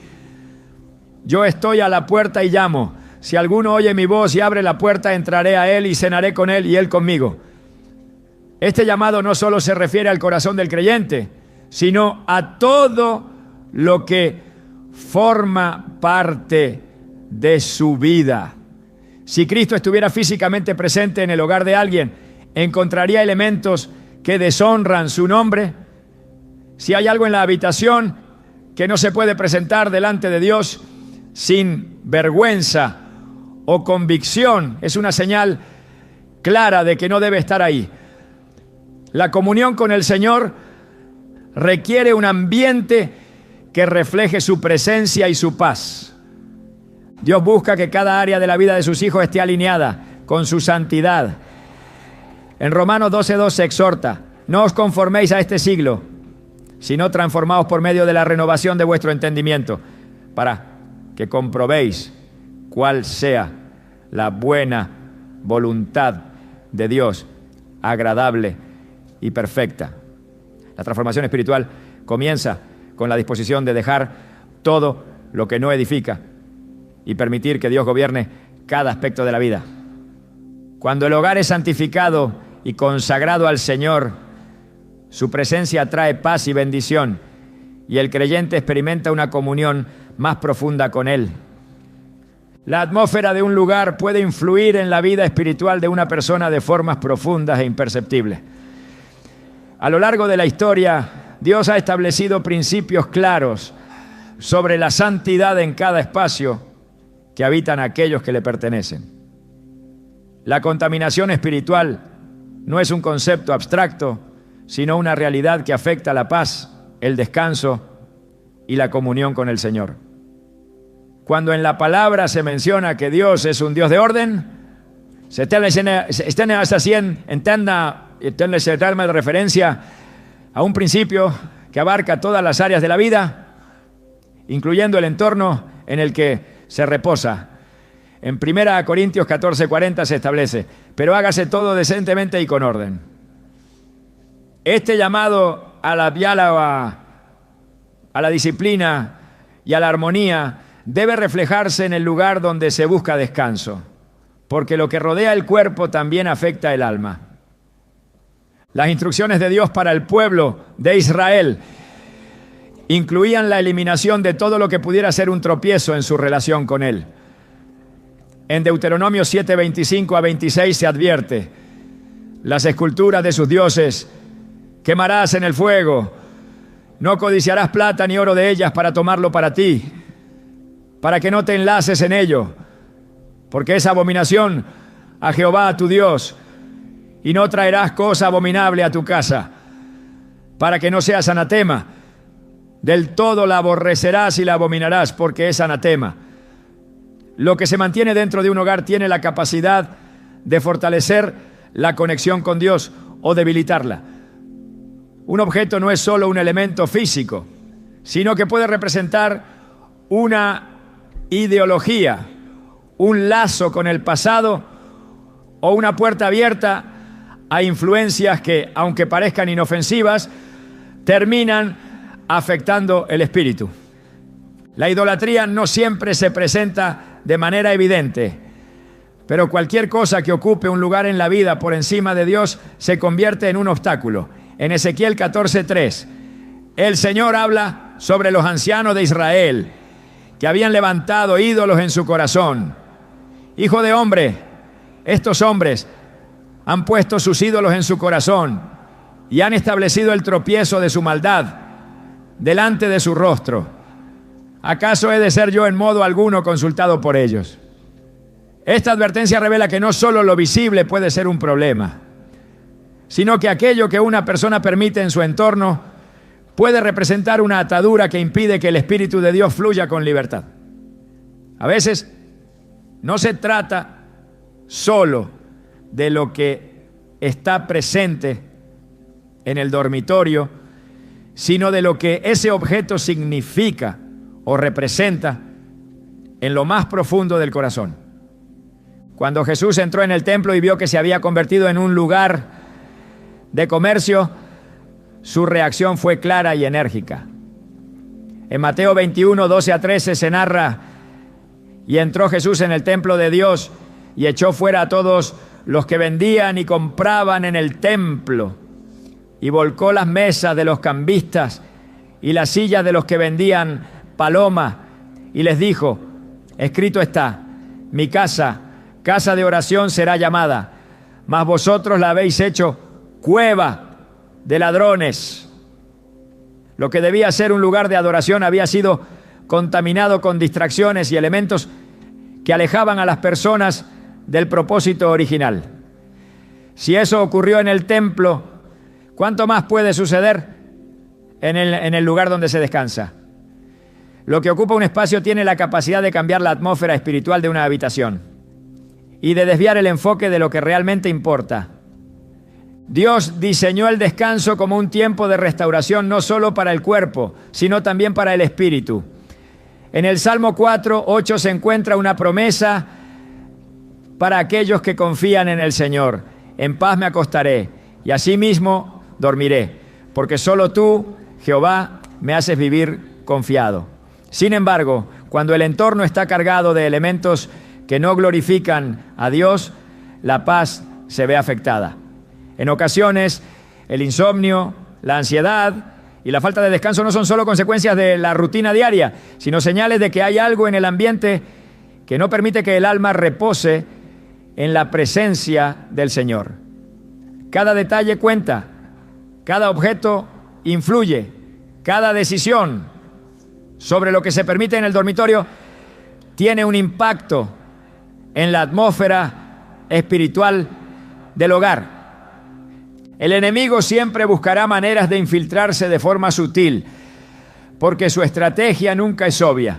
yo estoy a la puerta y llamo. Si alguno oye mi voz y abre la puerta, entraré a él y cenaré con él y él conmigo. Este llamado no solo se refiere al corazón del creyente, sino a todo lo que forma parte de su vida. Si Cristo estuviera físicamente presente en el hogar de alguien, ¿encontraría elementos que deshonran su nombre? Si hay algo en la habitación que no se puede presentar delante de Dios sin vergüenza o convicción, es una señal clara de que no debe estar ahí. La comunión con el Señor requiere un ambiente que refleje su presencia y su paz. Dios busca que cada área de la vida de sus hijos esté alineada con su santidad. En Romanos 12:2 se exhorta: no os conforméis a este siglo, sino transformaos por medio de la renovación de vuestro entendimiento, para que comprobéis cuál sea la buena voluntad de Dios, agradable y perfecta. La transformación espiritual comienza con la disposición de dejar todo lo que no edifica y permitir que Dios gobierne cada aspecto de la vida. Cuando el hogar es santificado y consagrado al Señor, su presencia trae paz y bendición, y el creyente experimenta una comunión más profunda con Él. La atmósfera de un lugar puede influir en la vida espiritual de una persona de formas profundas e imperceptibles. A lo largo de la historia, Dios ha establecido principios claros sobre la santidad en cada espacio que habitan aquellos que le pertenecen. La contaminación espiritual no es un concepto abstracto, sino una realidad que afecta la paz, el descanso y la comunión con el Señor. Cuando en la palabra se menciona que Dios es un Dios de orden, se entiende de referencia a un principio que abarca todas las áreas de la vida, incluyendo el entorno en el que se reposa. En 1 Corintios 14:40 se establece: pero hágase todo decentemente y con orden. Este llamado a la disciplina y a la armonía debe reflejarse en el lugar donde se busca descanso, porque lo que rodea el cuerpo también afecta el alma. Las instrucciones de Dios para el pueblo de Israel incluían la eliminación de todo lo que pudiera ser un tropiezo en su relación con Él. En Deuteronomio 7:25-26 se advierte: las esculturas de sus dioses quemarás en el fuego, No codiciarás plata ni oro de ellas para tomarlo para ti, para que no te enlaces en ello, porque es abominación a Jehová tu Dios, y no traerás cosa abominable a tu casa, para que no seas anatema. Del todo la aborrecerás y la abominarás, porque es anatema. Lo que se mantiene dentro de un hogar tiene la capacidad de fortalecer la conexión con Dios o debilitarla. Un objeto no es solo un elemento físico, sino que puede representar una ideología, un lazo con el pasado o una puerta abierta a influencias que, aunque parezcan inofensivas, terminan afectando el espíritu. La idolatría no siempre se presenta de manera evidente, pero cualquier cosa que ocupe un lugar en la vida por encima de Dios se convierte en un obstáculo. En Ezequiel 14:3, el Señor habla sobre los ancianos de Israel que habían levantado ídolos en su corazón. Hijo de hombre, estos hombres han puesto sus ídolos en su corazón y han establecido el tropiezo de su maldad delante de su rostro. ¿Acaso he de ser yo en modo alguno consultado por ellos? Esta advertencia revela que no solo lo visible puede ser un problema, sino que aquello que una persona permite en su entorno puede representar una atadura que impide que el Espíritu de Dios fluya con libertad. A veces no se trata solo de lo que está presente en el dormitorio, sino de lo que ese objeto significa o representa en lo más profundo del corazón. Cuando Jesús entró en el templo y vio que se había convertido en un lugar de comercio, su reacción fue clara y enérgica. En Mateo 21, 12-13 se narra: y entró Jesús en el templo de Dios y echó fuera a todos los que vendían y compraban en el templo, y volcó las mesas de los cambistas y las sillas de los que vendían paloma, y les dijo: escrito está, mi casa, casa de oración será llamada, mas vosotros la habéis hecho cueva de ladrones. Lo que debía ser un lugar de adoración había sido contaminado con distracciones y elementos que alejaban a las personas del propósito original. Si eso ocurrió en el templo, ¿cuánto más puede suceder en el lugar donde se descansa? Lo que ocupa un espacio tiene la capacidad de cambiar la atmósfera espiritual de una habitación y de desviar el enfoque de lo que realmente importa. Dios diseñó el descanso como un tiempo de restauración no solo para el cuerpo, sino también para el espíritu. En el Salmo 4:8 se encuentra una promesa para aquellos que confían en el Señor. En paz me acostaré y asimismo dormiré, porque solo tú, Jehová, me haces vivir confiado. Sin embargo, cuando el entorno está cargado de elementos que no glorifican a Dios, la paz se ve afectada. En ocasiones, el insomnio, la ansiedad y la falta de descanso no son solo consecuencias de la rutina diaria, sino señales de que hay algo en el ambiente que no permite que el alma repose en la presencia del Señor. Cada detalle cuenta, cada objeto influye, cada decisión sobre lo que se permite en el dormitorio tiene un impacto en la atmósfera espiritual del hogar. El enemigo siempre buscará maneras de infiltrarse de forma sutil, porque su estrategia nunca es obvia.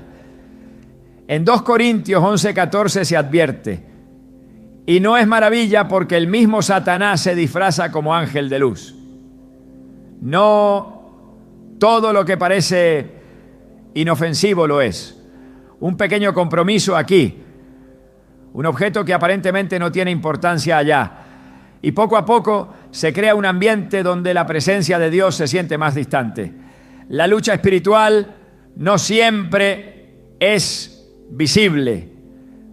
En 2 Corintios 11:14 se advierte: y no es maravilla porque el mismo Satanás se disfraza como ángel de luz. No todo lo que parece inofensivo lo es. Un pequeño compromiso aquí, un objeto que aparentemente no tiene importancia allá, y poco a poco se crea un ambiente donde la presencia de Dios se siente más distante. La lucha espiritual no siempre es visible,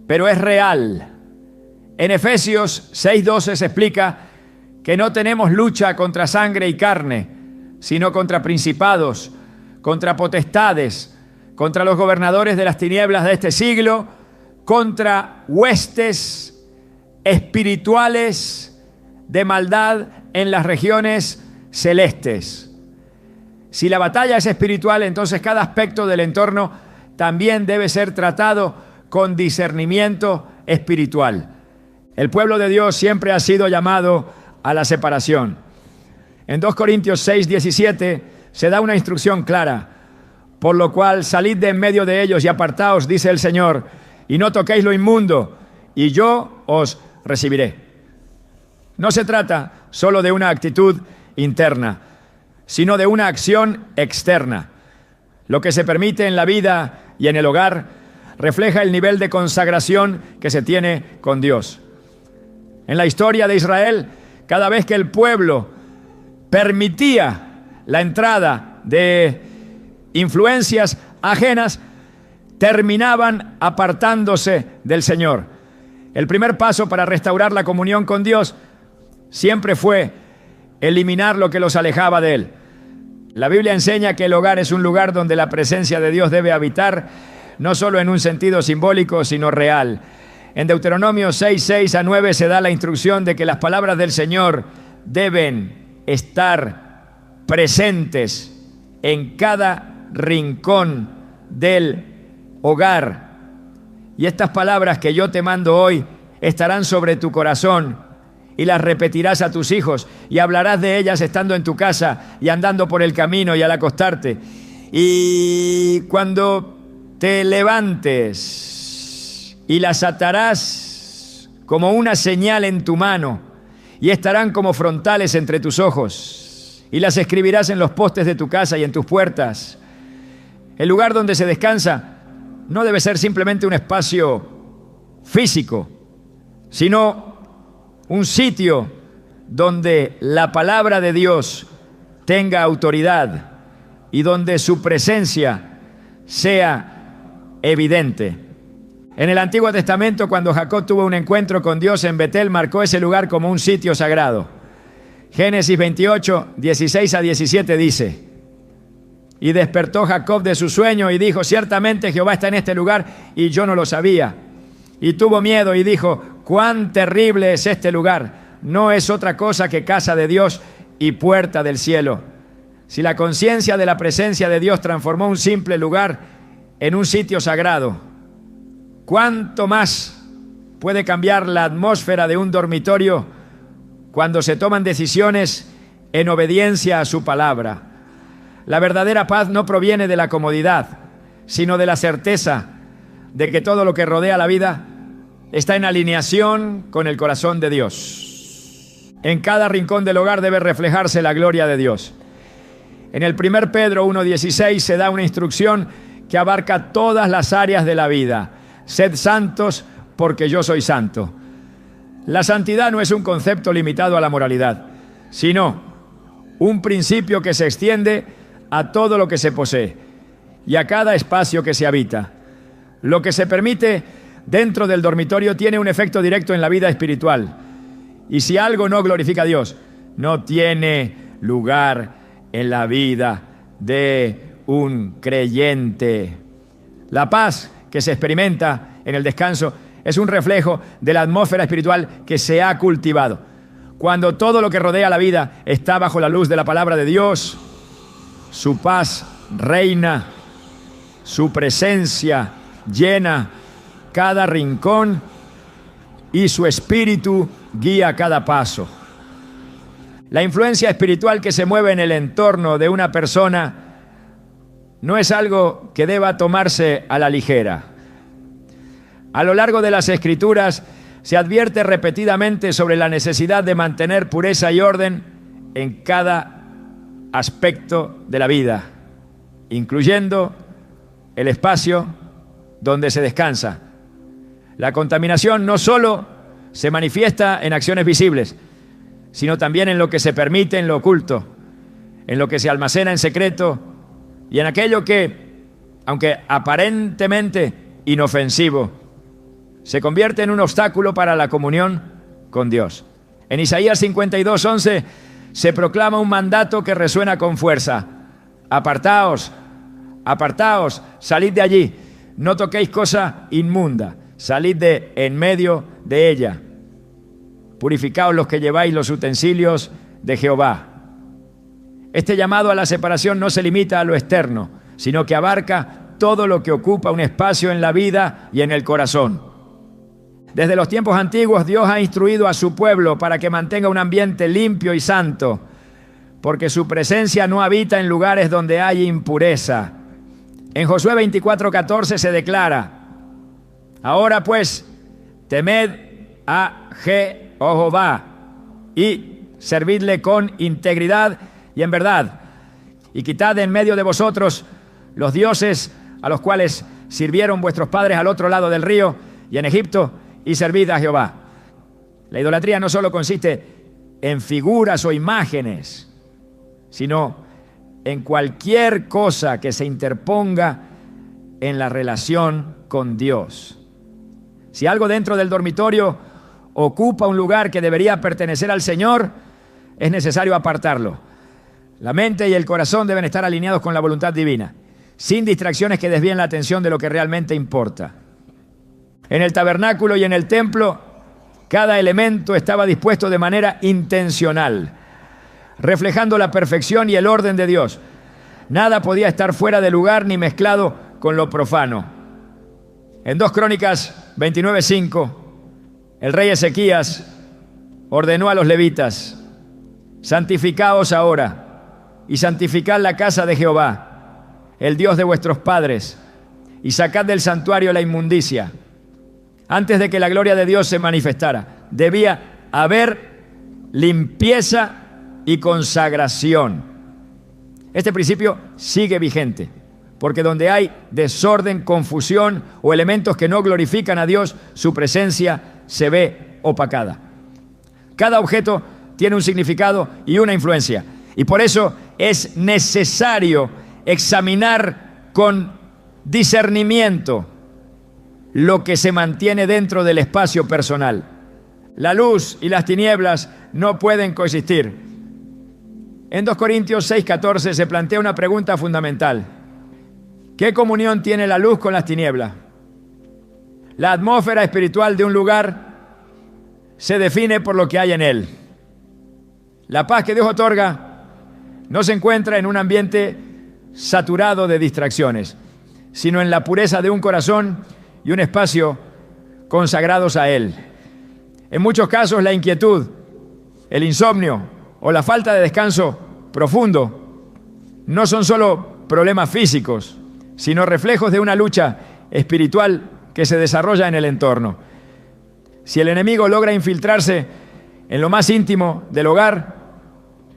pero es real. En Efesios 6:12 se explica que no tenemos lucha contra sangre y carne, sino contra principados, contra potestades, contra los gobernadores de las tinieblas de este siglo, contra huestes espirituales de maldad en las regiones celestes. Si la batalla es espiritual, entonces cada aspecto del entorno también debe ser tratado con discernimiento espiritual. El pueblo de Dios siempre ha sido llamado a la separación. En 2 Corintios 6:17 se da una instrucción clara. Por lo cual salid de en medio de ellos y apartaos, dice el Señor, y no toquéis lo inmundo, y yo os recibiré. No se trata solo de una actitud interna, sino de una acción externa. Lo que se permite en la vida y en el hogar refleja el nivel de consagración que se tiene con Dios. En la historia de Israel, cada vez que el pueblo permitía la entrada de influencias ajenas, terminaban apartándose del Señor. El primer paso para restaurar la comunión con Dios siempre fue eliminar lo que los alejaba de Él. La Biblia enseña que el hogar es un lugar donde la presencia de Dios debe habitar, no solo en un sentido simbólico, sino real. En Deuteronomio 6:6-9 se da la instrucción de que las palabras del Señor deben estar presentes en cada rincón del hogar. Y estas palabras que yo te mando hoy estarán sobre tu corazón y las repetirás a tus hijos y hablarás de ellas estando en tu casa y andando por el camino y al acostarte. Y cuando te levantes, y las atarás como una señal en tu mano y estarán como frontales entre tus ojos, y las escribirás en los postes de tu casa y en tus puertas. El lugar donde se descansa no debe ser simplemente un espacio físico, sino un sitio donde la palabra de Dios tenga autoridad y donde su presencia sea evidente. En el Antiguo Testamento, cuando Jacob tuvo un encuentro con Dios en Betel, marcó ese lugar como un sitio sagrado. Génesis 28:16-17 dice: y despertó Jacob de su sueño y dijo: ciertamente Jehová está en este lugar, y yo no lo sabía. Y tuvo miedo y dijo: cuán terrible es este lugar, no es otra cosa que casa de Dios y puerta del cielo. Si la conciencia de la presencia de Dios transformó un simple lugar en un sitio sagrado, ¿cuánto más puede cambiar la atmósfera de un dormitorio cuando se toman decisiones en obediencia a su palabra? La verdadera paz no proviene de la comodidad, sino de la certeza de que todo lo que rodea la vida está en alineación con el corazón de Dios. En cada rincón del hogar debe reflejarse la gloria de Dios. En el 1 Pedro 1:16 se da una instrucción que abarca todas las áreas de la vida. Sed santos porque yo soy santo. La santidad no es un concepto limitado a la moralidad, sino un principio que se extiende a todo lo que se posee y a cada espacio que se habita. Lo que se permite dentro del dormitorio tiene un efecto directo en la vida espiritual. Y si algo no glorifica a Dios, no tiene lugar en la vida de un creyente. La paz que se experimenta en el descanso es un reflejo de la atmósfera espiritual que se ha cultivado. Cuando todo lo que rodea la vida está bajo la luz de la palabra de Dios, su paz reina, su presencia llena cada rincón y su espíritu guía cada paso. La influencia espiritual que se mueve en el entorno de una persona no es algo que deba tomarse a la ligera. A lo largo de las Escrituras se advierte repetidamente sobre la necesidad de mantener pureza y orden en cada aspecto de la vida, incluyendo el espacio donde se descansa. La contaminación no solo se manifiesta en acciones visibles, sino también en lo que se permite en lo oculto, en lo que se almacena en secreto y en aquello que, aunque aparentemente inofensivo, se convierte en un obstáculo para la comunión con Dios. En Isaías 52:11 se proclama un mandato que resuena con fuerza: apartaos, apartaos, salid de allí, no toquéis cosa inmunda, salid de en medio de ella. Purificaos los que lleváis los utensilios de Jehová. Este llamado a la separación no se limita a lo externo, sino que abarca todo lo que ocupa un espacio en la vida y en el corazón. Desde los tiempos antiguos, Dios ha instruido a su pueblo para que mantenga un ambiente limpio y santo, porque su presencia no habita en lugares donde hay impureza. En Josué 24:14 se declara: ahora pues, temed a Jehová y servidle con integridad y en verdad, y quitad de en medio de vosotros los dioses a los cuales sirvieron vuestros padres al otro lado del río y en Egipto, y servid a Jehová. La idolatría no solo consiste en figuras o imágenes, sino en cualquier cosa que se interponga en la relación con Dios. Si algo dentro del dormitorio ocupa un lugar que debería pertenecer al Señor, es necesario apartarlo. La mente y el corazón deben estar alineados con la voluntad divina, sin distracciones que desvíen la atención de lo que realmente importa. En el tabernáculo y en el templo, cada elemento estaba dispuesto de manera intencional, reflejando la perfección y el orden de Dios. Nada podía estar fuera de lugar ni mezclado con lo profano. En 2 Crónicas 29:5, el rey Ezequías ordenó a los levitas: santificaos ahora y santificad la casa de Jehová, el Dios de vuestros padres, y sacad del santuario la inmundicia. Antes de que la gloria de Dios se manifestara, debía haber limpieza y consagración. Este principio sigue vigente, porque donde hay desorden, confusión o elementos que no glorifican a Dios, su presencia se ve opacada. Cada objeto tiene un significado y una influencia, y por eso es necesario examinar con discernimiento lo que se mantiene dentro del espacio personal. La luz y las tinieblas no pueden coexistir. En 2 Corintios 6:14 se plantea una pregunta fundamental: ¿qué comunión tiene la luz con las tinieblas? La atmósfera espiritual de un lugar se define por lo que hay en él. La paz que Dios otorga no se encuentra en un ambiente saturado de distracciones, sino en la pureza de un corazón y un espacio consagrados a Él. En muchos casos, la inquietud, el insomnio o la falta de descanso profundo no son solo problemas físicos, sino reflejos de una lucha espiritual que se desarrolla en el entorno. Si el enemigo logra infiltrarse en lo más íntimo del hogar,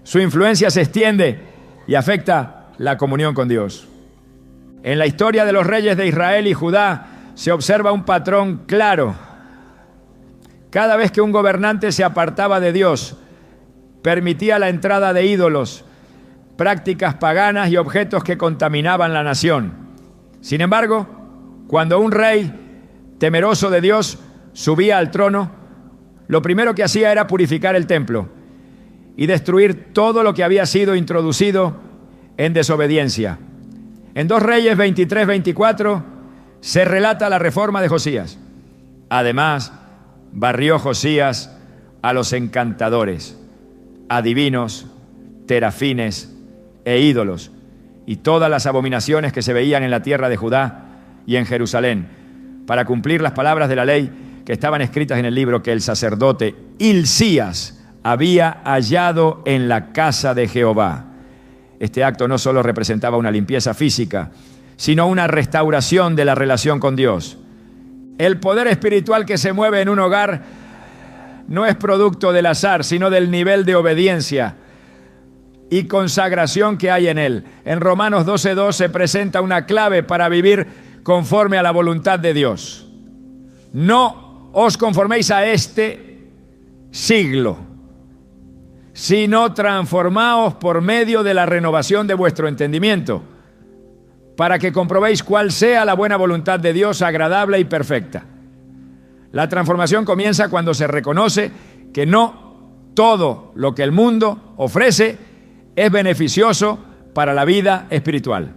su influencia se extiende y afecta la comunión con Dios. En la historia de los reyes de Israel y Judá se observa un patrón claro. Cada vez que un gobernante se apartaba de Dios, permitía la entrada de ídolos, prácticas paganas y objetos que contaminaban la nación. Sin embargo, cuando un rey temeroso de Dios subía al trono, lo primero que hacía era purificar el templo y destruir todo lo que había sido introducido en desobediencia. En 2 Reyes 23-24 se relata la reforma de Josías. Además, barrió Josías a los encantadores, adivinos, terafines e ídolos, y todas las abominaciones que se veían en la tierra de Judá y en Jerusalén, para cumplir las palabras de la ley que estaban escritas en el libro que el sacerdote Hilcías había hallado en la casa de Jehová. Este acto no solo representaba una limpieza física, sino una restauración de la relación con Dios. El poder espiritual que se mueve en un hogar no es producto del azar, sino del nivel de obediencia y consagración que hay en él. En Romanos 12:2 se presenta una clave para vivir conforme a la voluntad de Dios. No os conforméis a este siglo, sino transformaos por medio de la renovación de vuestro entendimiento, para que comprobéis cuál sea la buena voluntad de Dios, agradable y perfecta. La transformación comienza cuando se reconoce que no todo lo que el mundo ofrece es beneficioso para la vida espiritual.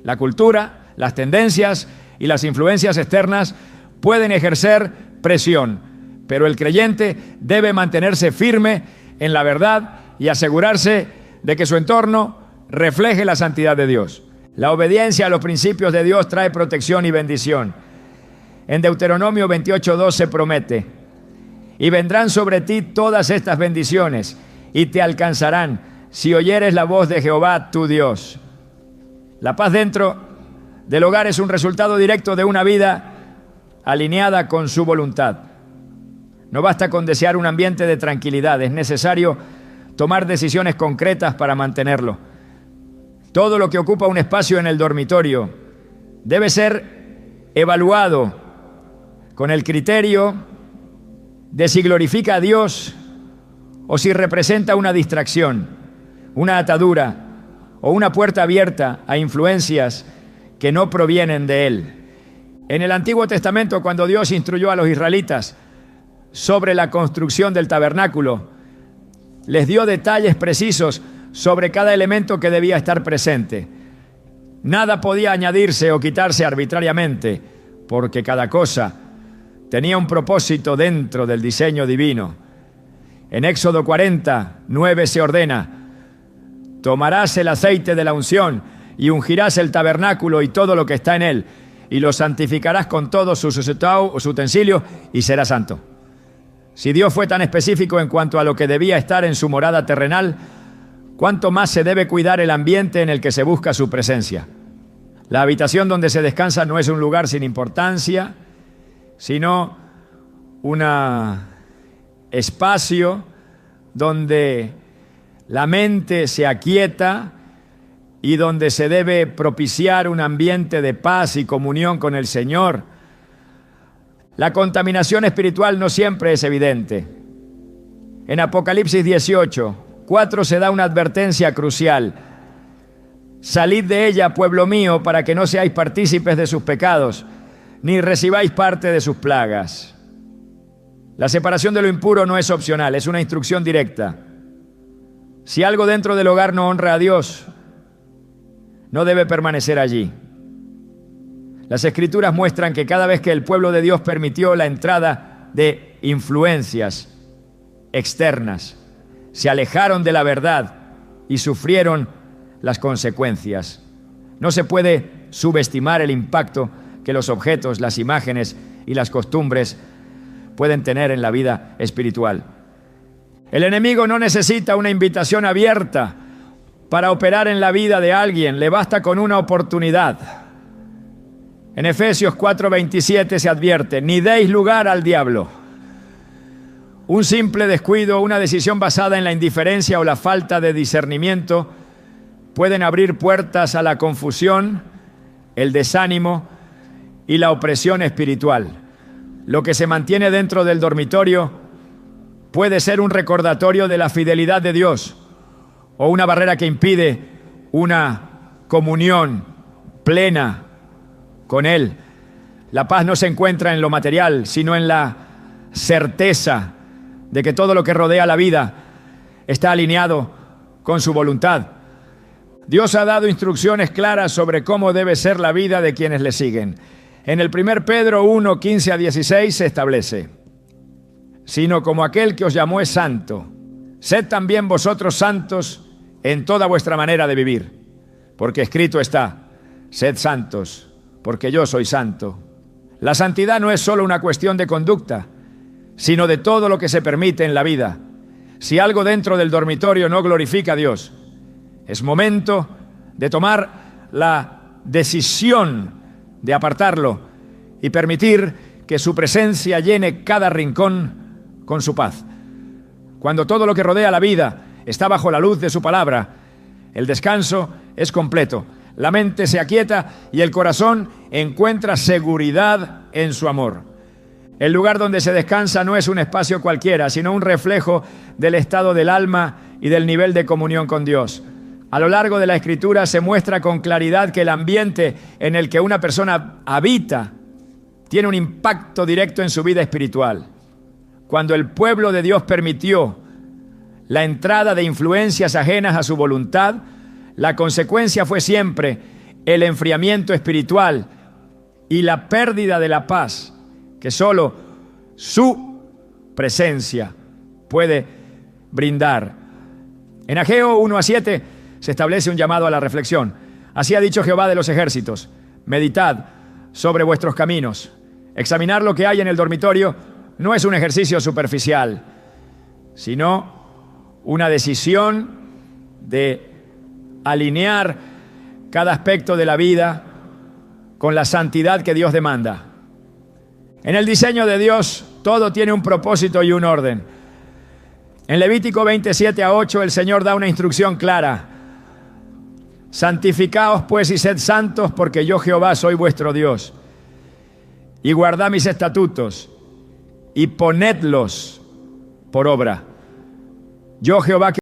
La cultura, las tendencias y las influencias externas pueden ejercer presión, pero el creyente debe mantenerse firme en la verdad y asegurarse de que su entorno refleje la santidad de Dios. La obediencia a los principios de Dios trae protección y bendición. En Deuteronomio 28:2 se promete: y vendrán sobre ti todas estas bendiciones y te alcanzarán si oyeres la voz de Jehová tu Dios. La paz dentro del hogar es un resultado directo de una vida alineada con su voluntad. No basta con desear un ambiente de tranquilidad, es necesario tomar decisiones concretas para mantenerlo. Todo lo que ocupa un espacio en el dormitorio debe ser evaluado con el criterio de si glorifica a Dios o si representa una distracción, una atadura o una puerta abierta a influencias que no provienen de Él. En el Antiguo Testamento, cuando Dios instruyó a los israelitas sobre la construcción del tabernáculo, les dio detalles precisos sobre cada elemento que debía estar presente. Nada podía añadirse o quitarse arbitrariamente, porque cada cosa tenía un propósito dentro del diseño divino. En Éxodo 40:9 se ordena: tomarás el aceite de la unción y ungirás el tabernáculo y todo lo que está en él, y lo santificarás con todos sus utensilios, y será santo. Si Dios fue tan específico en cuanto a lo que debía estar en su morada terrenal, ¿cuánto más se debe cuidar el ambiente en el que se busca su presencia? La habitación donde se descansa no es un lugar sin importancia, sino un espacio donde la mente se aquieta y donde se debe propiciar un ambiente de paz y comunión con el Señor. La contaminación espiritual no siempre es evidente. En Apocalipsis 18:4 se da una advertencia crucial: salid de ella, pueblo mío, para que no seáis partícipes de sus pecados, ni recibáis parte de sus plagas. La separación de lo impuro no es opcional, es una instrucción directa. Si algo dentro del hogar no honra a Dios, no debe permanecer allí. Las Escrituras muestran que cada vez que el pueblo de Dios permitió la entrada de influencias externas, se alejaron de la verdad y sufrieron las consecuencias. No se puede subestimar el impacto que los objetos, las imágenes y las costumbres pueden tener en la vida espiritual. El enemigo no necesita una invitación abierta para operar en la vida de alguien, le basta con una oportunidad. En Efesios 4:27 se advierte: ni deis lugar al diablo. Un simple descuido, una decisión basada en la indiferencia o la falta de discernimiento pueden abrir puertas a la confusión, el desánimo y la opresión espiritual. Lo que se mantiene dentro del dormitorio puede ser un recordatorio de la fidelidad de Dios o una barrera que impide una comunión plena con Él. La paz no se encuentra en lo material, sino en la certeza de que todo lo que rodea la vida está alineado con su voluntad. Dios ha dado instrucciones claras sobre cómo debe ser la vida de quienes le siguen. En el 1 Pedro 1:15-16 se establece: sino como aquel que os llamó es santo, sed también vosotros santos en toda vuestra manera de vivir, porque escrito está: sed santos, porque yo soy santo. La santidad no es solo una cuestión de conducta, sino de todo lo que se permite en la vida. Si algo dentro del dormitorio no glorifica a Dios, es momento de tomar la decisión de apartarlo y permitir que su presencia llene cada rincón con su paz. Cuando todo lo que rodea la vida está bajo la luz de su palabra, el descanso es completo. La mente se aquieta y el corazón encuentra seguridad en su amor. El lugar donde se descansa no es un espacio cualquiera, sino un reflejo del estado del alma y del nivel de comunión con Dios. A lo largo de la Escritura se muestra con claridad que el ambiente en el que una persona habita tiene un impacto directo en su vida espiritual. Cuando el pueblo de Dios permitió la entrada de influencias ajenas a su voluntad, la consecuencia fue siempre el enfriamiento espiritual y la pérdida de la paz que solo su presencia puede brindar. En Ageo 1:7 se establece un llamado a la reflexión. Así ha dicho Jehová de los ejércitos: meditad sobre vuestros caminos. Examinar lo que hay en el dormitorio no es un ejercicio superficial, sino una decisión de alinear cada aspecto de la vida con la santidad que Dios demanda. En el diseño de Dios todo tiene un propósito y un orden. En Levítico 27:8 el Señor da una instrucción clara: santificaos pues y sed santos, porque yo Jehová soy vuestro Dios. Y guardad mis estatutos y ponedlos por obra. Yo Jehová